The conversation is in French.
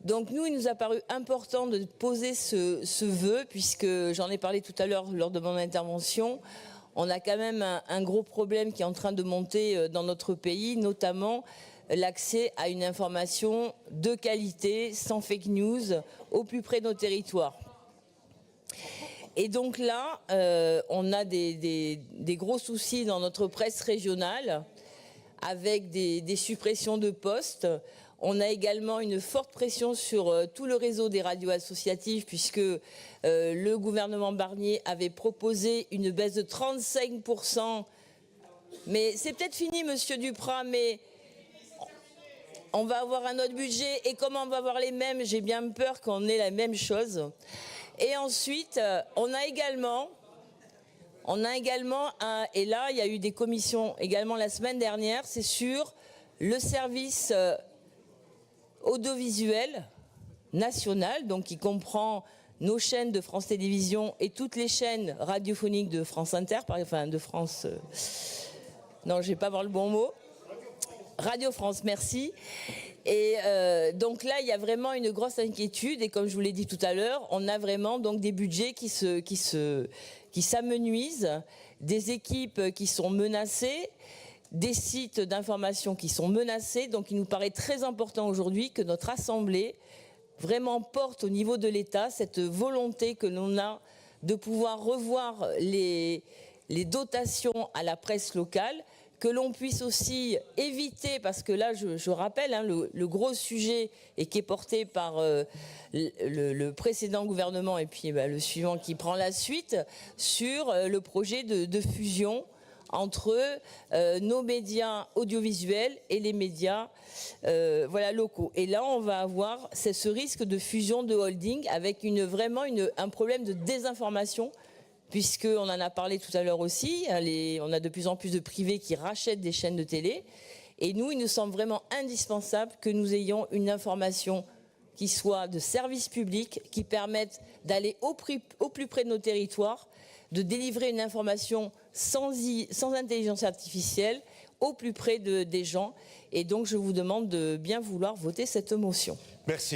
Donc nous, il nous a paru important de poser ce vœu, puisque j'en ai parlé tout à l'heure lors de mon intervention. On a quand même un gros problème qui est en train de monter dans notre pays, notamment l'accès à une information de qualité, sans fake news, au plus près de nos territoires. Et donc là, on a des gros soucis dans notre presse régionale, avec des suppressions de postes. On a également une forte pression sur tout le réseau des radios associatives, puisque le gouvernement Barnier avait proposé une baisse de 35%. Mais c'est peut-être fini, monsieur Duprat, mais on va avoir un autre budget. Et comme on va avoir les mêmes, j'ai bien peur qu'on ait la même chose. Et ensuite, on a également, et là, il y a eu des commissions également la semaine dernière, c'est sur le service audiovisuel national, donc qui comprend nos chaînes de France Télévisions et toutes les chaînes radiophoniques de France Inter, enfin de France... non, je ne vais pas avoir le bon mot. Radio France, merci. Et donc là, il y a vraiment une grosse inquiétude. Et comme je vous l'ai dit tout à l'heure, on a vraiment donc des budgets qui s'amenuisent, des équipes qui sont menacées, des sites d'information qui sont menacés. Donc il nous paraît très important aujourd'hui que notre Assemblée vraiment porte au niveau de l'État cette volonté que l'on a de pouvoir revoir les dotations à la presse locale, que l'on puisse aussi éviter, parce que là, je rappelle, hein, le gros sujet et qui est porté par le précédent gouvernement et puis le suivant qui prend la suite, sur le projet de fusion entre nos médias audiovisuels et les médias locaux. Et là, on va avoir ce risque de fusion de holding avec vraiment un problème de désinformation, puisqu'on en a parlé tout à l'heure aussi, on a de plus en plus de privés qui rachètent des chaînes de télé. Et nous, il nous semble vraiment indispensable que nous ayons une information qui soit de service public, qui permette d'aller au plus près de nos territoires, de délivrer une information sans intelligence artificielle, au plus près des gens. Et donc, je vous demande de bien vouloir voter cette motion. Merci.